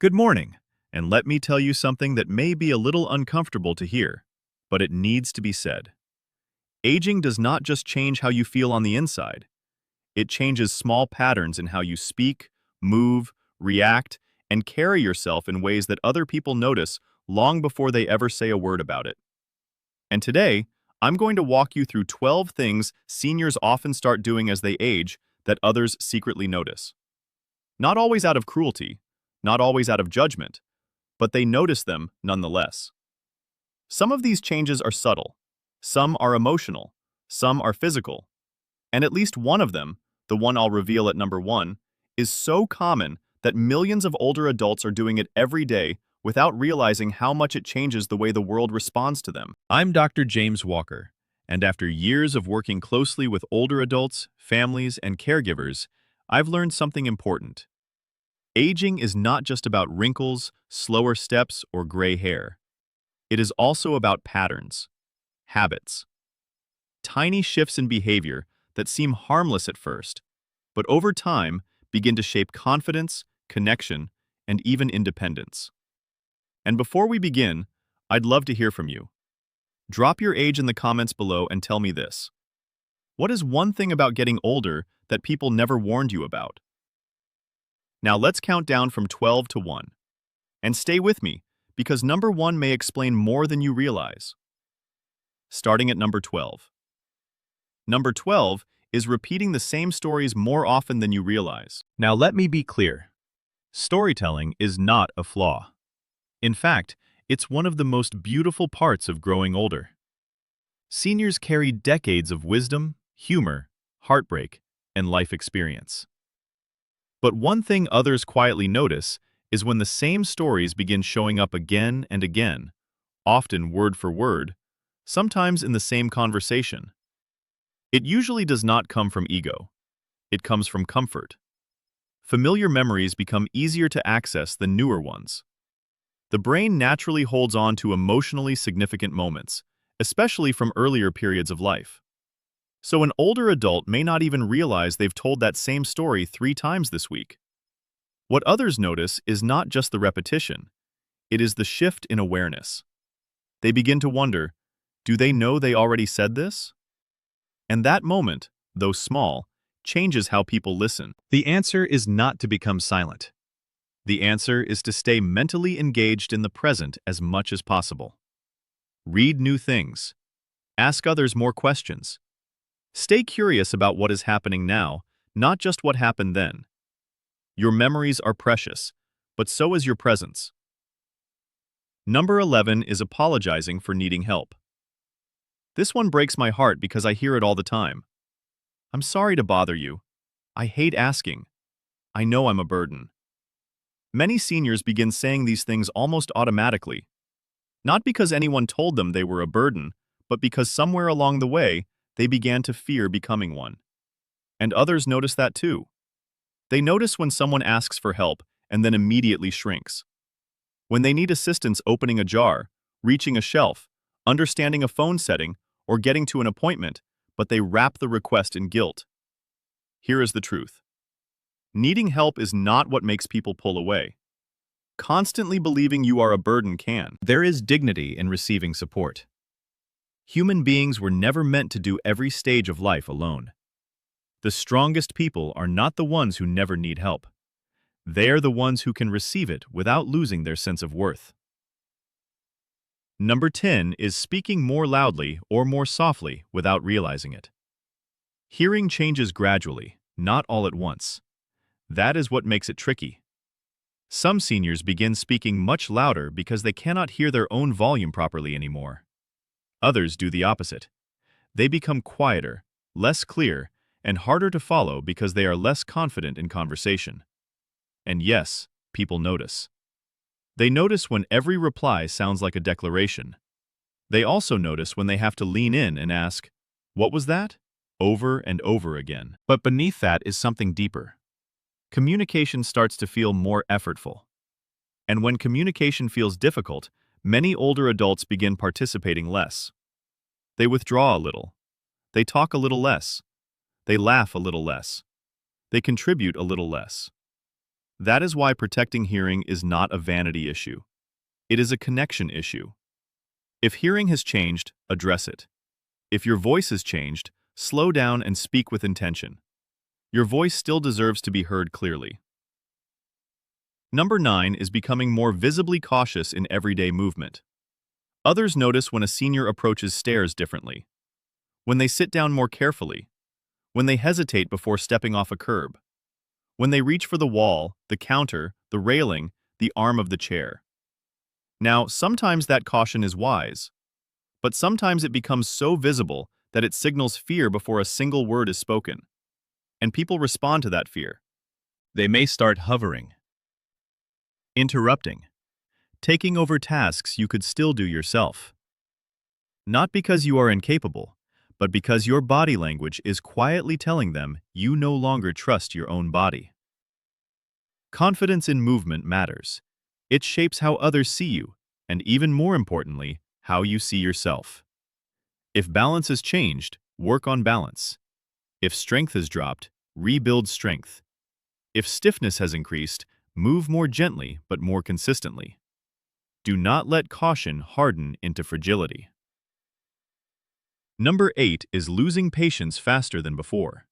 Good morning, and let me tell you something that may be a little uncomfortable to hear, but it needs to be said. Aging does not just change how you feel on the inside, it changes small patterns in how you speak, move, react, and carry yourself in ways that other people notice long before they ever say a word about it. And today, I'm going to walk you through 12 things seniors often start doing as they age that others secretly notice. Not always out of cruelty, not always out of judgment, but they notice them nonetheless. Some of these changes are subtle, some are emotional, some are physical, and at least one of them, the one I'll reveal at number 1, is so common that millions of older adults are doing it every day without realizing how much it changes the way the world responds to them. I'm Dr. James Walker, and after years of working closely with older adults, families, and caregivers, I've learned something important. Aging is not just about wrinkles, slower steps, or gray hair. It is also about patterns, habits, tiny shifts in behavior that seem harmless at first, but over time begin to shape confidence, connection, and even independence. And before we begin, I'd love to hear from you. Drop your age in the comments below and tell me this. What is one thing about getting older that people never warned you about? Now let's count down from 12 to 1. And stay with me, because number 1 may explain more than you realize. Starting at number 12. Number 12 is repeating the same stories more often than you realize. Now let me be clear. Storytelling is not a flaw. In fact, it's one of the most beautiful parts of growing older. Seniors carry decades of wisdom, humor, heartbreak, and life experience. But one thing others quietly notice is when the same stories begin showing up again and again, often word for word, sometimes in the same conversation. It usually does not come from ego. It comes from comfort. Familiar memories become easier to access than newer ones. The brain naturally holds on to emotionally significant moments, especially from earlier periods of life. So an older adult may not even realize they've told that same story 3 times this week. What others notice is not just the repetition, it is the shift in awareness. They begin to wonder, do they know they already said this? And that moment, though small, changes how people listen. The answer is not to become silent. The answer is to stay mentally engaged in the present as much as possible. Read new things. Ask others more questions. Stay curious about what is happening now, not just what happened then. Your memories are precious, but so is your presence. Number 11 is apologizing for needing help. This one breaks my heart because I hear it all the time. I'm sorry to bother you. I hate asking. I know I'm a burden. Many seniors begin saying these things almost automatically, not because anyone told them they were a burden, but because somewhere along the way, they began to fear becoming one. And others notice that too. They notice when someone asks for help and then immediately shrinks. When they need assistance opening a jar, reaching a shelf, understanding a phone setting, or getting to an appointment, but they wrap the request in guilt. Here is the truth. Needing help is not what makes people pull away. Constantly believing you are a burden can. There is dignity in receiving support. Human beings were never meant to do every stage of life alone. The strongest people are not the ones who never need help. They are the ones who can receive it without losing their sense of worth. Number 10 is speaking more loudly or more softly without realizing it. Hearing changes gradually, not all at once. That is what makes it tricky. Some seniors begin speaking much louder because they cannot hear their own volume properly anymore. Others do the opposite. They become quieter, less clear, and harder to follow because they are less confident in conversation. And yes, people notice. They notice when every reply sounds like a declaration. They also notice when they have to lean in and ask, "What was that?" over and over again. But beneath that is something deeper. Communication starts to feel more effortful. And when communication feels difficult, many older adults begin participating less. They withdraw a little. They talk a little less. They laugh a little less. They contribute a little less. That is why protecting hearing is not a vanity issue. It is a connection issue. If hearing has changed, address it. If your voice has changed, slow down and speak with intention. Your voice still deserves to be heard clearly. Number 9 is becoming more visibly cautious in everyday movement. Others notice when a senior approaches stairs differently, when they sit down more carefully, when they hesitate before stepping off a curb, when they reach for the wall, the counter, the railing, the arm of the chair. Now, sometimes that caution is wise, but sometimes it becomes so visible that it signals fear before a single word is spoken, and people respond to that fear. They may start hovering, interrupting, taking over tasks you could still do yourself. Not because you are incapable, but because your body language is quietly telling them you no longer trust your own body. Confidence in movement matters. It shapes how others see you, and even more importantly, how you see yourself. If balance has changed, work on balance. If strength has dropped, rebuild strength. If stiffness has increased, move more gently but more consistently. Do not let caution harden into fragility. Number 8 is losing patience faster than before.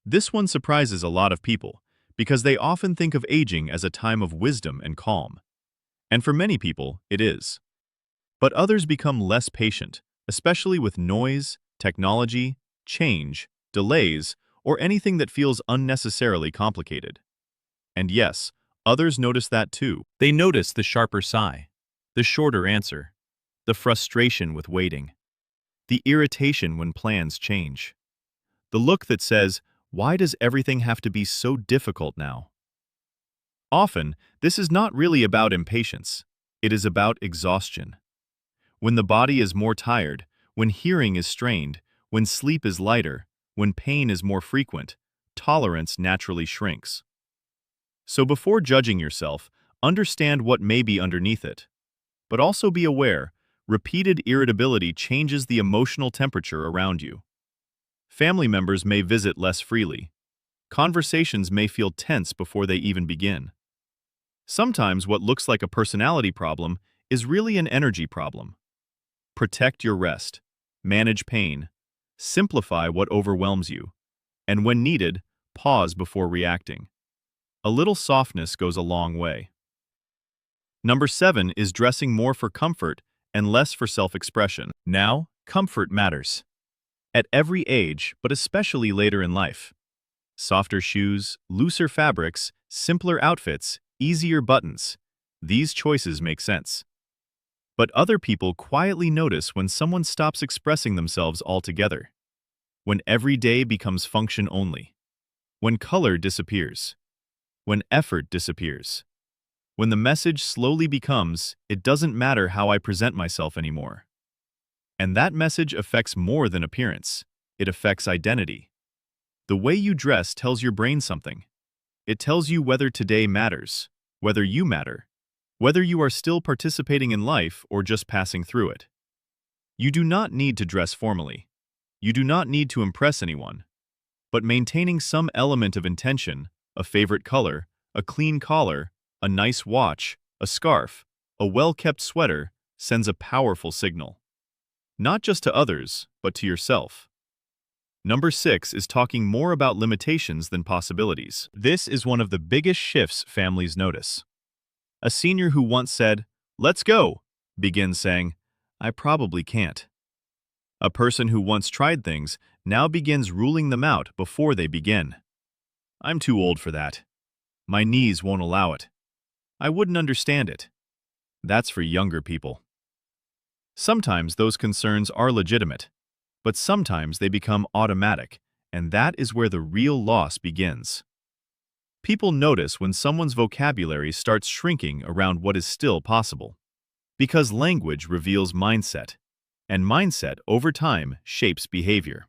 This one surprises a lot of people because they often think of aging as a time of wisdom and calm. And for many people, it is. But others become less patient, especially with noise, technology, change, delays, or anything that feels unnecessarily complicated. And yes, others notice that too. They notice the sharper sigh, the shorter answer, the frustration with waiting, the irritation when plans change, the look that says, "Why does everything have to be so difficult now?" Often, this is not really about impatience. It is about exhaustion. When the body is more tired, when hearing is strained, when sleep is lighter, when pain is more frequent, tolerance naturally shrinks. So before judging yourself, understand what may be underneath it. But also be aware, repeated irritability changes the emotional temperature around you. Family members may visit less freely. Conversations may feel tense before they even begin. Sometimes what looks like a personality problem is really an energy problem. Protect your rest, manage pain, simplify what overwhelms you, and when needed, pause before reacting. A little softness goes a long way. Number 7 is dressing more for comfort and less for self-expression. Now, comfort matters. At every age, but especially later in life. Softer shoes, looser fabrics, simpler outfits, easier buttons. These choices make sense. But other people quietly notice when someone stops expressing themselves altogether. When every day becomes function only. When color disappears. When effort disappears. When the message slowly becomes, "It doesn't matter how I present myself anymore." And that message affects more than appearance. It affects identity. The way you dress tells your brain something. It tells you whether today matters, whether you matter, whether you are still participating in life or just passing through it. You do not need to dress formally. You do not need to impress anyone. But maintaining some element of intention, a favorite color, a clean collar, a nice watch, a scarf, a well-kept sweater, sends a powerful signal. Not just to others, but to yourself. Number 6 is talking more about limitations than possibilities. This is one of the biggest shifts families notice. A senior who once said, "Let's go," begins saying, "I probably can't." A person who once tried things now begins ruling them out before they begin. "I'm too old for that. My knees won't allow it. I wouldn't understand it." That's for younger people. Sometimes those concerns are legitimate, but sometimes they become automatic, and that is where the real loss begins. People notice when someone's vocabulary starts shrinking around what is still possible. Because language reveals mindset, and mindset over time shapes behavior.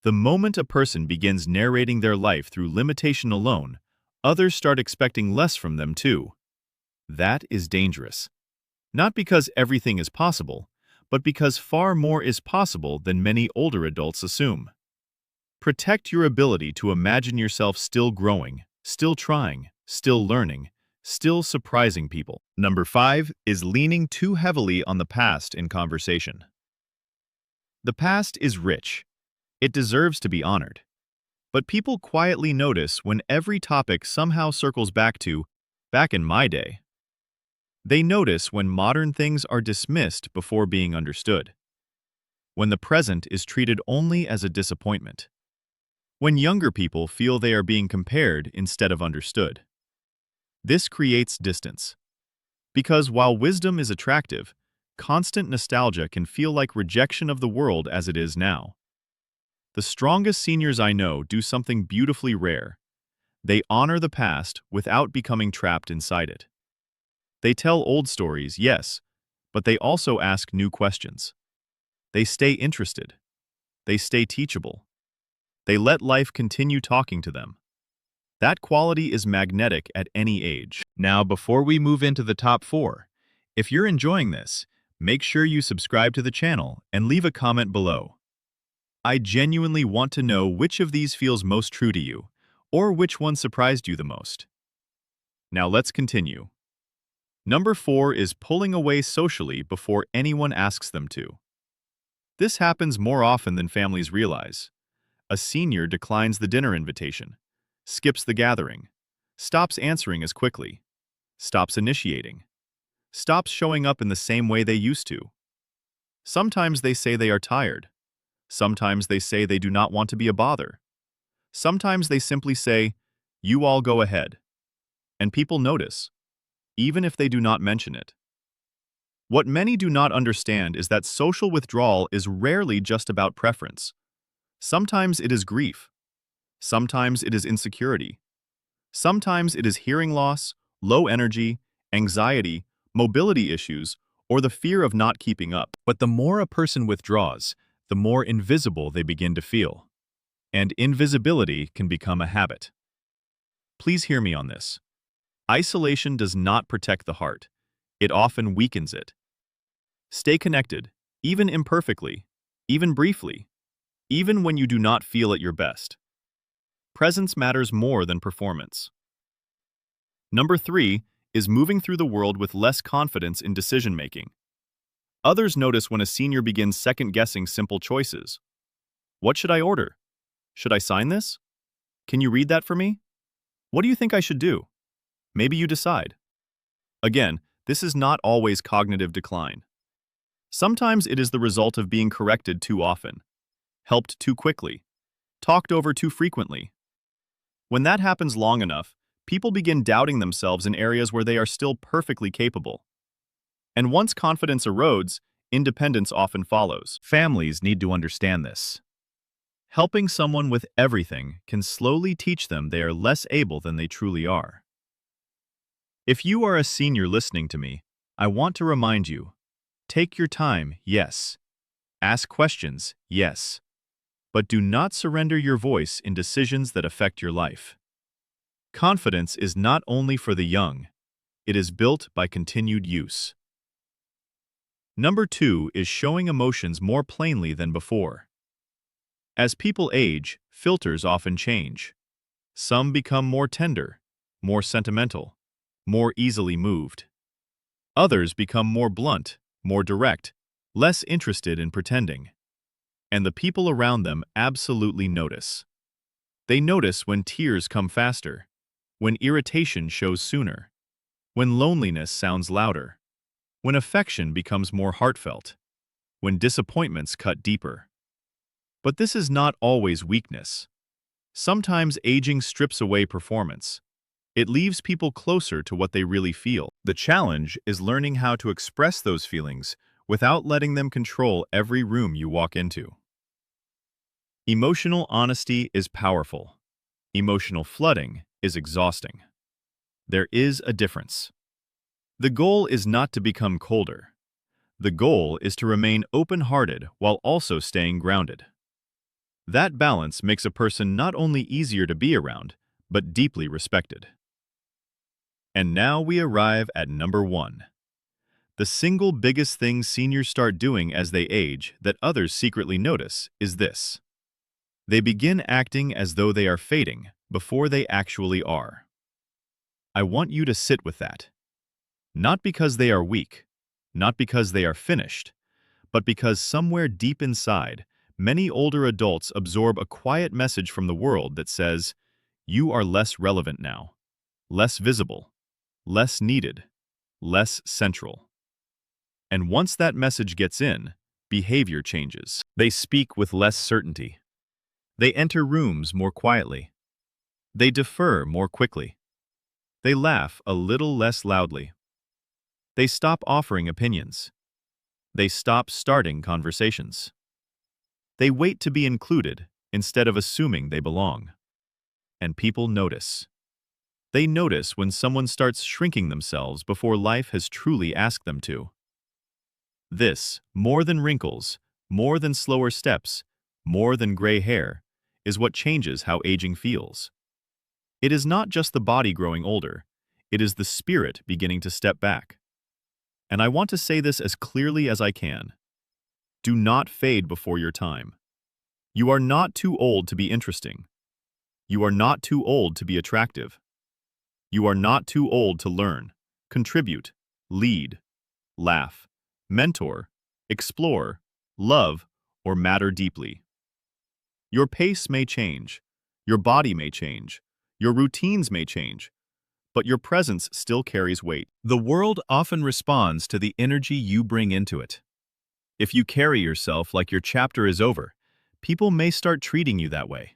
The moment a person begins narrating their life through limitation alone, others start expecting less from them too. That is dangerous. Not because everything is possible, but because far more is possible than many older adults assume. Protect your ability to imagine yourself still growing, still trying, still learning, still surprising people. Number 5 is leaning too heavily on the past in conversation. The past is rich. It deserves to be honored. But people quietly notice when every topic somehow circles back to, back in my day. They notice when modern things are dismissed before being understood. When the present is treated only as a disappointment. When younger people feel they are being compared instead of understood. This creates distance. Because while wisdom is attractive, constant nostalgia can feel like rejection of the world as it is now. The strongest seniors I know do something beautifully rare. They honor the past without becoming trapped inside it. They tell old stories, yes, but they also ask new questions. They stay interested. They stay teachable. They let life continue talking to them. That quality is magnetic at any age. Now, before we move into the top 4, if you're enjoying this, make sure you subscribe to the channel and leave a comment below. I genuinely want to know which of these feels most true to you, or which one surprised you the most. Now let's continue. Number 4 is pulling away socially before anyone asks them to. This happens more often than families realize. A senior declines the dinner invitation, skips the gathering, stops answering as quickly, stops initiating, stops showing up in the same way they used to. Sometimes they say they are tired. Sometimes they say they do not want to be a bother. Sometimes they simply say, "You all go ahead." And people notice, even if they do not mention it. What many do not understand is that social withdrawal is rarely just about preference. Sometimes it is grief. Sometimes it is insecurity. Sometimes it is hearing loss, low energy, anxiety, mobility issues, or the fear of not keeping up. But the more a person withdraws, the more invisible they begin to feel. And invisibility can become a habit. Please hear me on this. Isolation does not protect the heart. It often weakens it. Stay connected, even imperfectly, even briefly, even when you do not feel at your best. Presence matters more than performance. Number 3 is moving through the world with less confidence in decision-making. Others notice when a senior begins second-guessing simple choices. What should I order? Should I sign this? Can you read that for me? What do you think I should do? Maybe you decide. Again, this is not always cognitive decline. Sometimes it is the result of being corrected too often, helped too quickly, talked over too frequently. When that happens long enough, people begin doubting themselves in areas where they are still perfectly capable. And once confidence erodes, independence often follows. Families need to understand this. Helping someone with everything can slowly teach them they are less able than they truly are. If you are a senior listening to me, I want to remind you, take your time, yes. Ask questions, yes. But do not surrender your voice in decisions that affect your life. Confidence is not only for the young, it is built by continued use. Number 2 is showing emotions more plainly than before. As people age, filters often change. Some become more tender, more sentimental, more easily moved. Others become more blunt, more direct, less interested in pretending. And the people around them absolutely notice. They notice when tears come faster, when irritation shows sooner, when loneliness sounds louder, when affection becomes more heartfelt, when disappointments cut deeper. But this is not always weakness. Sometimes aging strips away performance. It leaves people closer to what they really feel. The challenge is learning how to express those feelings without letting them control every room you walk into. Emotional honesty is powerful. Emotional flooding is exhausting. There is a difference. The goal is not to become colder. The goal is to remain open-hearted while also staying grounded. That balance makes a person not only easier to be around, but deeply respected. And now we arrive at number 1. The single biggest thing seniors start doing as they age that others secretly notice is this. They begin acting as though they are fading before they actually are. I want you to sit with that. Not because they are weak, not because they are finished, but because somewhere deep inside, many older adults absorb a quiet message from the world that says, you are less relevant now, less visible, less needed, less central. And once that message gets in, behavior changes. They speak with less certainty. They enter rooms more quietly. They defer more quickly. They laugh a little less loudly. They stop offering opinions. They stop starting conversations. They wait to be included instead of assuming they belong. And people notice. They notice when someone starts shrinking themselves before life has truly asked them to. This, more than wrinkles, more than slower steps, more than gray hair, is what changes how aging feels. It is not just the body growing older, it is the spirit beginning to step back. And I want to say this as clearly as I can. Do not fade before your time. You are not too old to be interesting. You are not too old to be attractive. You are not too old to learn, contribute, lead, laugh, mentor, explore, love, or matter deeply. Your pace may change, your body may change, your routines may change, but your presence still carries weight. The world often responds to the energy you bring into it. If you carry yourself like your chapter is over, people may start treating you that way.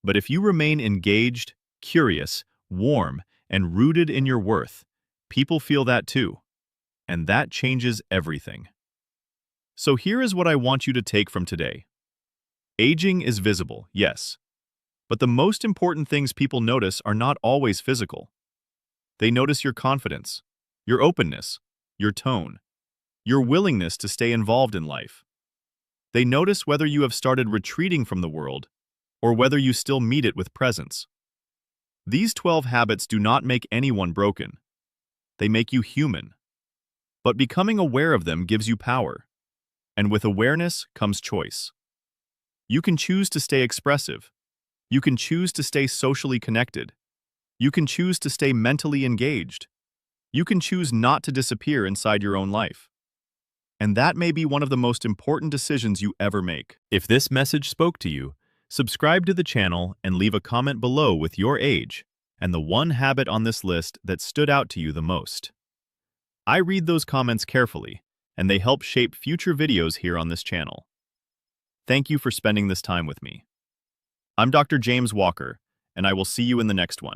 But if you remain engaged, curious, warm, and rooted in your worth, people feel that too. And that changes everything. So here is what I want you to take from today. Aging is visible, yes. But the most important things people notice are not always physical. They notice your confidence, your openness, your tone, your willingness to stay involved in life. They notice whether you have started retreating from the world or whether you still meet it with presence. These 12 habits do not make anyone broken. They make you human. But becoming aware of them gives you power. And with awareness comes choice. You can choose to stay expressive. You can choose to stay socially connected. You can choose to stay mentally engaged. You can choose not to disappear inside your own life. And that may be one of the most important decisions you ever make. If this message spoke to you, subscribe to the channel and leave a comment below with your age and the one habit on this list that stood out to you the most. I read those comments carefully, and they help shape future videos here on this channel. Thank you for spending this time with me. I'm Dr. James Walker, and I will see you in the next one.